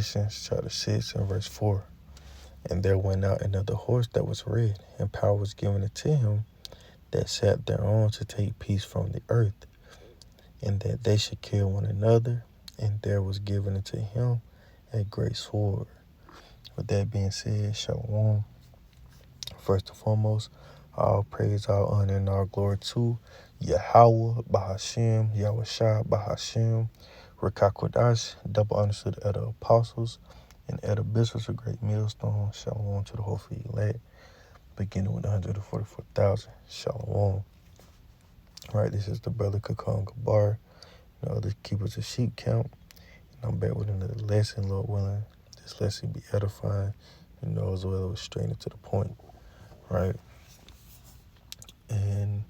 Chapter 6 and verse 4. And there went out another horse that was red, and power was given unto him that sat thereon to take peace from the earth, and that they should kill one another. And there was given unto him a great sword. With that being said, Shalom. First and foremost, all praise, all honor, and all glory to Yahweh, Bahashem, Yahushua, Bahashem, Rekakwadash, double honor to the elder apostles and elder bishops of great millstone. Shalom to the whole for elect, beginning with 144,000. Shalom. Right, this is the brother Kakon Gabar, the keepers of sheep count. And I'm back with another lesson, Lord willing. This lesson be edifying, as well as straight into the point. Right? And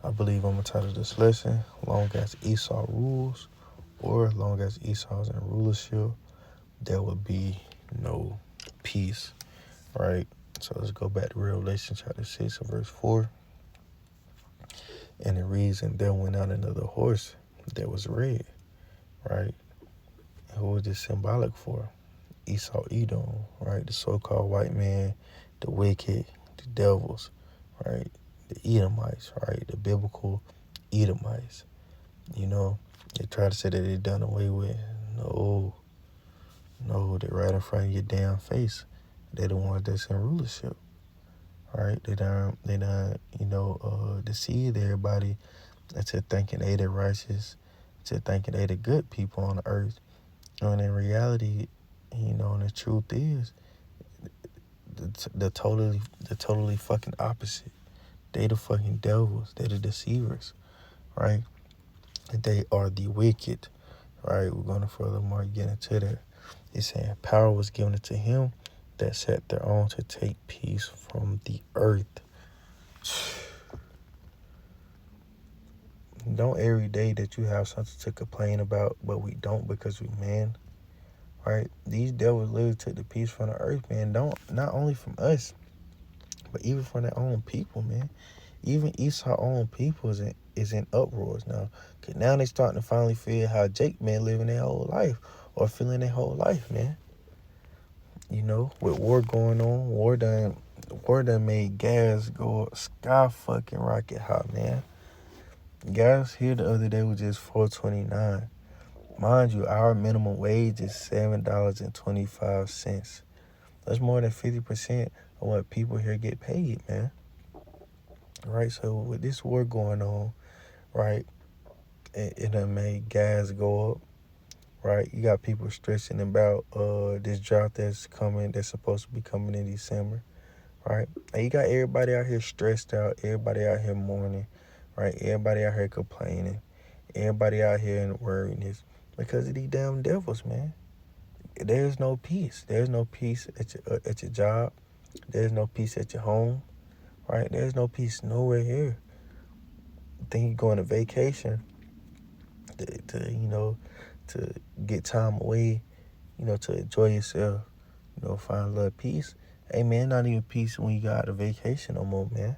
I believe I'm going to title this lesson, Long as Esau rules, or long as Esau's in rulership, there will be no peace. Right? So let's go back to Revelation chapter 6 and verse 4. And it reads, and there went out another horse that was red. Right? And who was this symbolic for? Esau, Edom, right? The so-called white man, the wicked, the devils, right? The Edomites, right? The biblical Edomites. They try to say that they done away with. No, they're right in front of your damn face. They're the ones that's in rulership, right? They done, deceived everybody into thinking they the righteous, to thinking they the good people on the earth. And in reality, and the truth is, the totally fucking opposite. They the fucking devils. They the deceivers, right? They are the wicked, right? We're going to furthermore get into that. It's saying power was given to him that sat thereon to take peace from the earth. Don't every day that you have something to complain about, but we don't because we man, right? These devils literally took the peace from the earth, man. Not only from us, but even from their own people, man. Even Esau's own people is in uproars now. Cause now they starting to finally feel how Jake man living their whole life, or feeling their whole life, man. With war going on, war done made gas go sky fucking rocket hot, man. Gas here the other day was just $4.29. Mind you, our minimum wage is $7.25. That's more than 50% of what people here get paid, man. Right, so with this war going on, right, it done made gas go up, right? You got people stressing about this drought that's supposed to be coming in December, right? And you got everybody out here stressed out, everybody out here mourning, right? Everybody out here complaining, everybody out here in worriness because of these damn devils, man. There's no peace. There's no peace at your job. There's no peace at your home, right? There's no peace nowhere here. Think you're going to vacation to get time away, to enjoy yourself, find a little peace. Hey, man, not even peace when you got a vacation no more, man.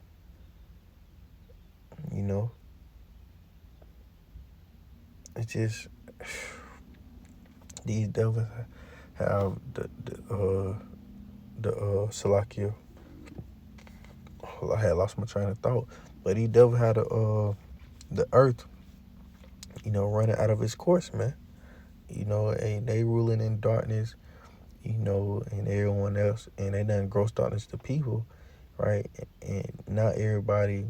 It's just these devils have the Salakia. I had lost my train of thought, but these devils had the earth, running out of its course, man. And they ruling in darkness, and everyone else, and they done gross darkness to people, right? And not everybody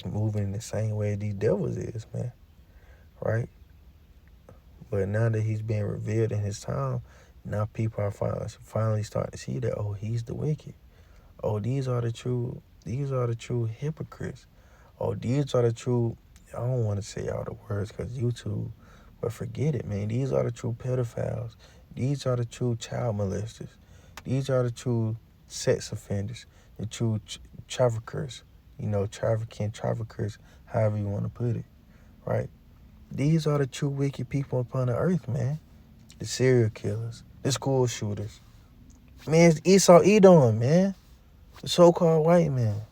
moving in the same way these devils is, man, right? But now that he's being revealed in his time, now people are finally starting to see that, oh, he's the wicked. Oh, these are the true hypocrites. Oh, these are the true, I don't want to say all the words because YouTube, but forget it, man. These are the true pedophiles. These are the true child molesters. These are the true sex offenders, the true traffickers, traffickers, however you want to put it, right? These are the true wicked people upon the earth, man. The serial killers, the school shooters. Man, it's Esau Edom, man. The so-called white man.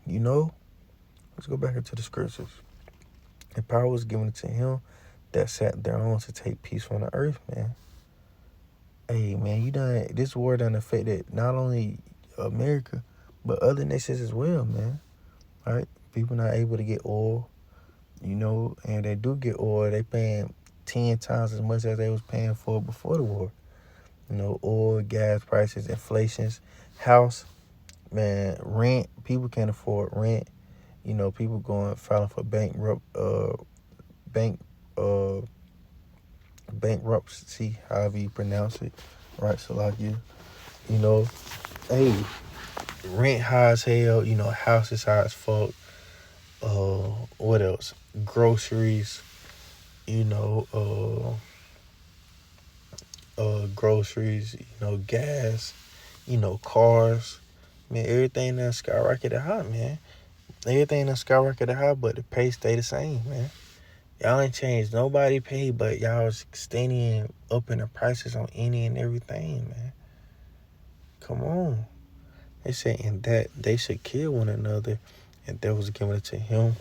Let's go back into the scriptures. And power was given to him that sat thereon to take peace from the earth, man. Hey man, this war done affected not only America, but other nations as well, man. Right? People not able to get oil, and they do get oil, they paying 10 times as much as they was paying for before the war. Oil, gas prices, inflations, house, man, rent. People can't afford rent. People going filing for bank, uh, bankruptcy, however you pronounce it, right? So like you know, hey, rent high as hell. Houses high as fuck. What else? Groceries. You know, groceries. Gas. Cars. Man, everything that skyrocketed high, man. Everything that skyrocketed high, but the pay stay the same, man. Y'all ain't changed nobody pay, but y'all extending up in the prices on any and everything, man. Come on. They saying that they should kill one another, and that was giving it to him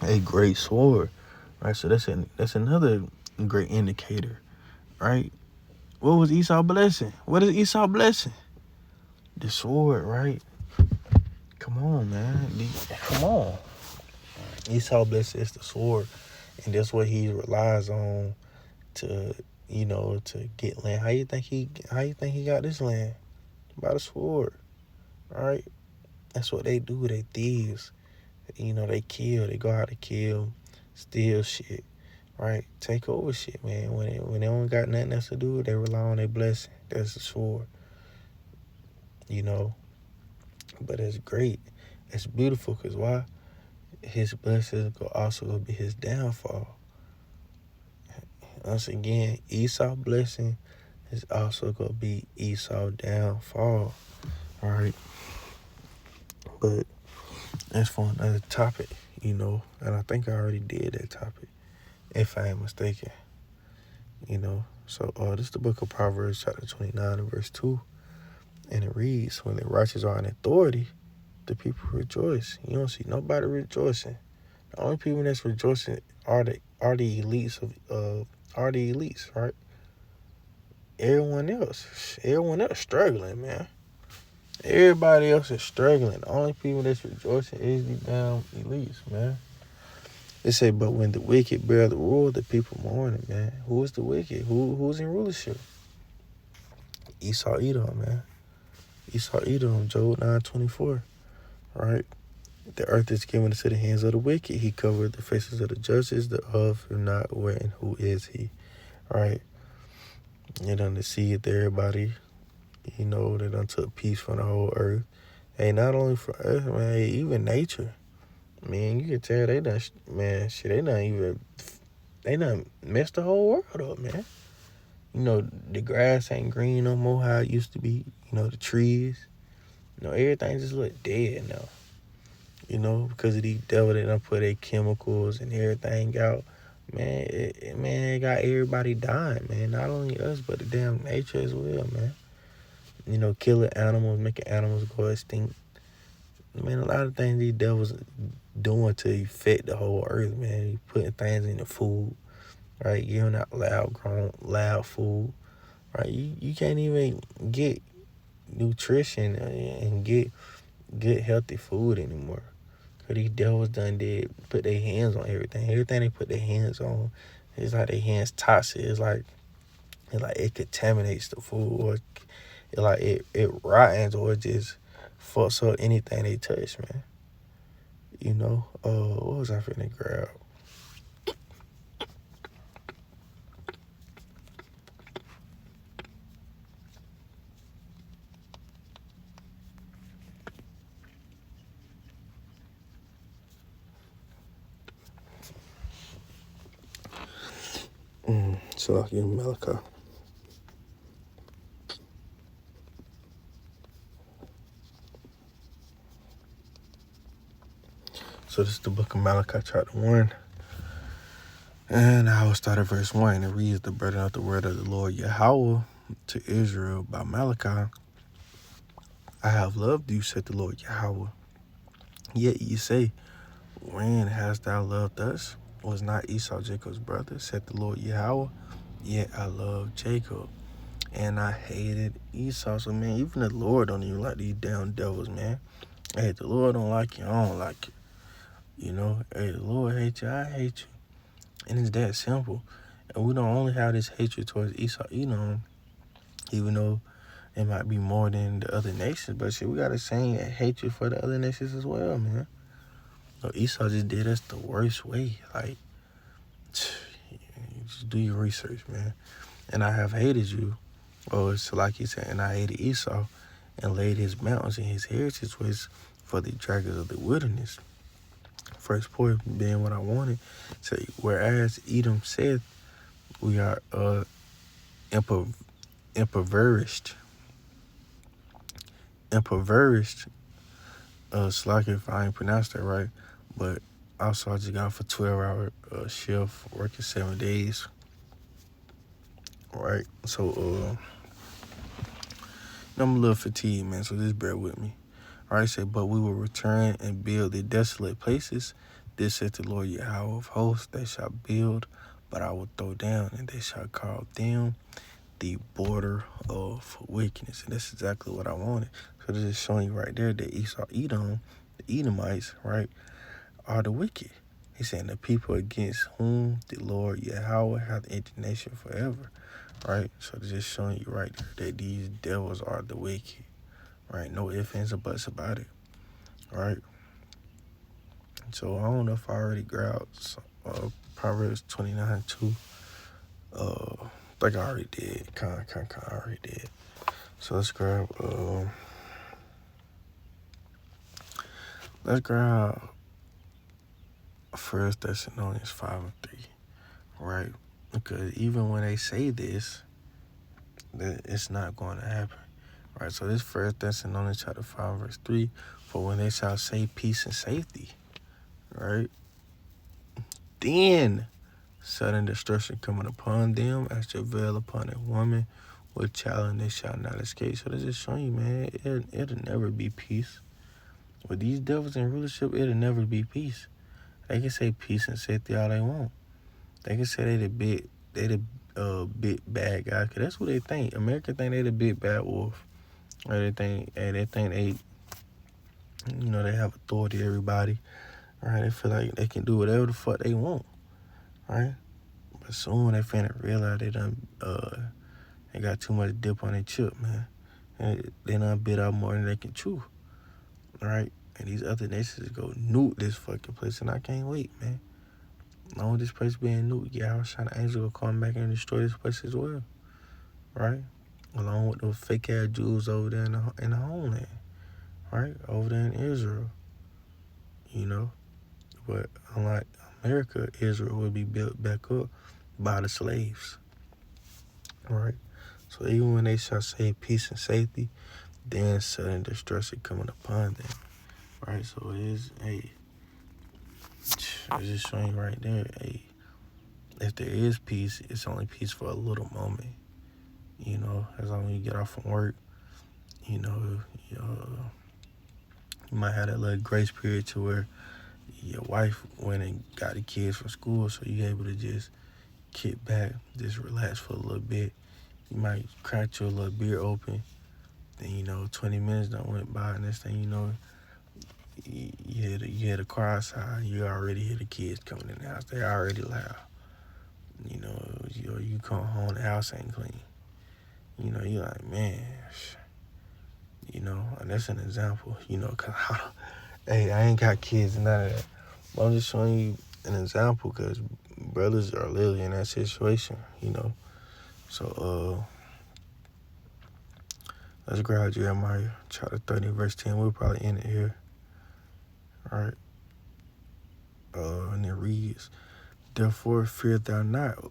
a great sword, right? So that's another great indicator, right? What was Esau blessing? What is Esau blessing? The sword, right? Come on, man. Come on. Esau blessing is the sword, and that's what he relies on to to get land. How you think he got this land? By the sword, right? That's what they do. They thieves. They kill. They go out to kill, steal shit, right? Take over shit, man. When they don't got nothing else to do, they rely on their blessing. That's the sword, you know. But it's great. It's beautiful because why? His blessings could also be his downfall. Once again, Esau blessing is also gonna be Esau downfall. All right, but that's for another topic, and I think I already did that topic, if I am mistaken. So this is the book of Proverbs, chapter 29 and verse 2, and it reads, "When the righteous are in authority, the people rejoice." You don't see nobody rejoicing. The only people that's rejoicing are the elites are the elites, right? Everyone else struggling, man. Everybody else is struggling. The only people that's rejoicing is the damn elites, man. They say, but when the wicked bear the rule, the people mourning, man. Who is the wicked? Who's in rulership? Esau Edom, man. Esau Edom, Job 9:24, right? The earth is given into the hands of the wicked. He covered the faces of the judges, the of and not where and who is he, right? They done deceived everybody. They done took peace from the whole earth. Hey, not only for us, man, hey, even nature. Man, you can tell they done, man, shit, they done messed the whole world up, man. The grass ain't green no more how it used to be. The trees, everything just look dead now. Because of these devil that done put their chemicals and everything out. Man, it got everybody dying, man. Not only us, but the damn nature as well, man. Killing animals, making animals go extinct. Man, a lot of things these devils doing to affect the whole earth, man. He putting things in the food, right? Giving out loud food, right? You can't even get nutrition and get good healthy food anymore. Cause these devils done did put their hands on everything. Everything they put their hands on, it's like their hands toxic. It's like it contaminates the food, or it rottens, or it just fucks up anything they touch, man. What was I finna grab? So I give Malachi. So this is the book of Malachi, chapter 1. And I will start at verse 1. It reads, "The burden of the word of the Lord Yahweh to Israel by Malachi. I have loved you, said the Lord Yahweh. Yet ye say, when hast thou loved us? Was not Esau Jacob's brother, said the Lord Yahweh? Yet I love Jacob, and I hated Esau. So, man, even the Lord don't even like these damn devils, man. Hey, the Lord don't like you, I don't like you. You know, hey, the Lord hates you, I hate you. And it's that simple. And we don't only have this hatred towards Esau, even though it might be more than the other nations, but shit, we got the same hatred for the other nations as well, man. So Esau just did us the worst way. Like, just do your research, man. And I have hated you, or it's like he said, and I hated Esau, and laid his mountains and his heritage was for the dragons of the wilderness. First point being what I wanted. Say, whereas Edom said, we are impoverished. Impoverished. Slack if I ain't pronounced that right, but also I just got off a 12-hour shift, working 7 days. Right, so I'm a little fatigued, man. So just bear with me. All right, say, but we will return and build the desolate places. This said the Lord Yahweh of hosts, they shall build, but I will throw down, and they shall call them the border of wickedness. And that's exactly what I wanted. So this is showing you right there that Esau, Edom, the Edomites, right, are the wicked. He's saying the people against whom the Lord Yahweh hath indignation forever. Right? So this is showing you right there that these devils are the wicked. Right? No ifs, ands, or buts about it. Right? So I don't know if I already grabbed Proverbs 29:2. I think I already did. Kind of already did. So let's grab First Thessalonians 5:3. Right? Because even when they say this, that it's not going to happen. Right? So this First Thessalonians chapter 5:3. For when they shall say peace and safety, right? Then sudden destruction coming upon them as travail upon a woman with child, and they shall not escape. So that's just showing you, man, it'll never be peace. With these devils in rulership, it'll never be peace. They can say peace and safety all they want. They can say they the big bad guy, cause that's what they think. America think they the big bad wolf. Or they think they they have authority to everybody. Right? They feel like they can do whatever the fuck they want. Right? But soon they finna realize they got too much dip on their chip, man. And they done bit out more than they can chew. Right? And these other nations go nuke this fucking place, and I can't wait, man. Along with this place being nuked, yeah, I was trying to angel will come back and destroy this place as well. Right? Along with those fake ass Jews over there in the homeland. Right? Over there in Israel. But unlike America, Israel will be built back up by the slaves. Right? So even when they shall say peace and safety, then sudden destruction coming upon them. Right? So it's just showing you right there, if there is peace, it's only peace for a little moment. As long as you get off from work, you might have that little grace period to where your wife went and got the kids from school, so you're able to just kick back, just relax for a little bit. You might crack your little beer open, then 20 minutes done went by, and next thing you know, you hear the car outside, you already hear the kids coming in the house. They already loud. You come home, the house ain't clean. You're like, man, and that's an example, because hey, I ain't got kids and none of that. But I'm just showing you an example because brothers are literally in that situation, So, let's grab Jeremiah chapter 30, verse 10. We'll probably end it here. All right. And it reads, therefore fear thou not,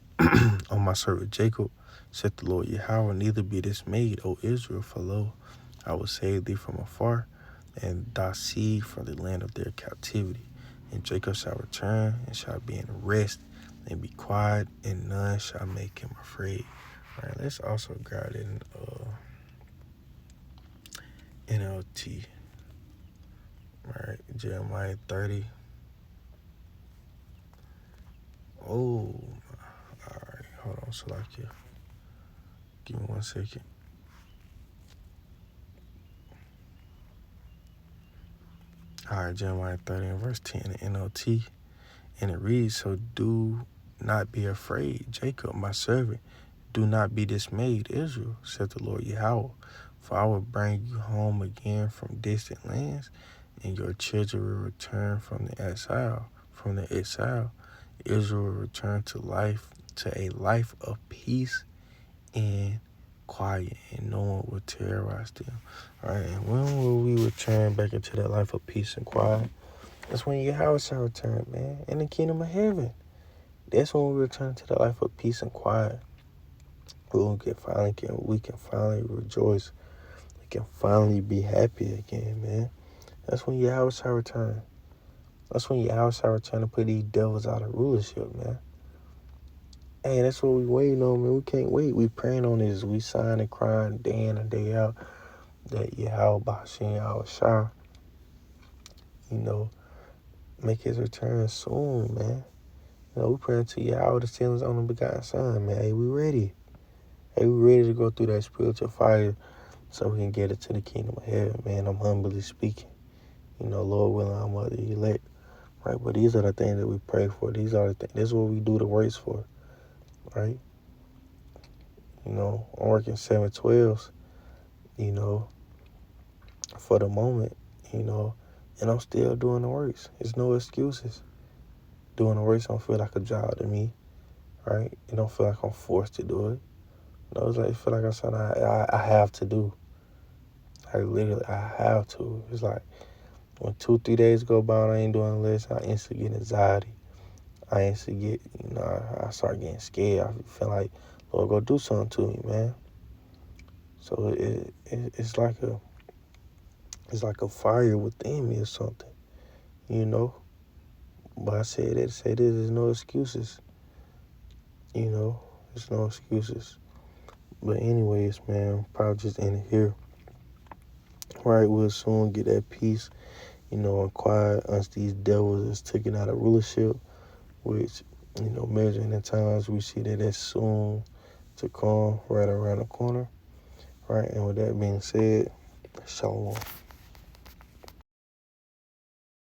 O my servant Jacob, saith the Lord Yahweh, neither be dismayed, O Israel, for lo, I will save thee from afar, and thy seed from the land of their captivity. And Jacob shall return, and shall be in rest, and be quiet, and none shall make him afraid. All right, let's also grab it in NLT. All right, Jeremiah 30. Oh, all right, hold on, Salakia. Give me 1 second. All right, Jeremiah 30 and verse 10 in NLT. And it reads, so do not be afraid, Jacob, my servant. Do not be dismayed, Israel, said the Lord Yahweh. For I will bring you home again from distant lands, and your children will return from the exile. Israel will return to a life of peace and quiet, and no one will terrorize them. All right, and when will we return back into that life of peace and quiet? That's when your house shall return, man, in the kingdom of heaven. That's when we return to the life of peace and quiet. We can finally rejoice. We can finally be happy again, man. That's when your house shall return. That's when your house shall return to put these devils out of rulership, man. Hey, that's what we waiting on, man. We can't wait. We praying on this. We sighing and crying day in and day out that Yahweh Bashim Yahweh Shah, make his return soon, man. We praying to Yahweh to send his only begotten son, man. Hey, we ready. Hey, we ready to go through that spiritual fire so we can get it to the kingdom of heaven, man. I'm humbly speaking. Lord willing, I'm of the elect. Right? But these are the things that we pray for. These are the things. This is what we do the works for. Right? I'm working 7/12s, for the moment, and I'm still doing the works. There's no excuses. Doing the works don't feel like a job to me. Right? It don't feel like I'm forced to do it. It's like, it feel like something I have to do. Like, literally, I have to. It's like, when 2-3 days go by and I ain't doing this, I instantly get anxiety. I instantly get, I start getting scared. I feel like, Lord, go do something to me, man. So it's like a fire within me or something, But I say this, there's no excuses, There's no excuses. But anyways, man, probably just end it here. Right, we'll soon get that peace, and quiet once these devils is taken out of rulership, which, measuring the times, we see that it's soon to come right around the corner. Right, and with that being said, shalom.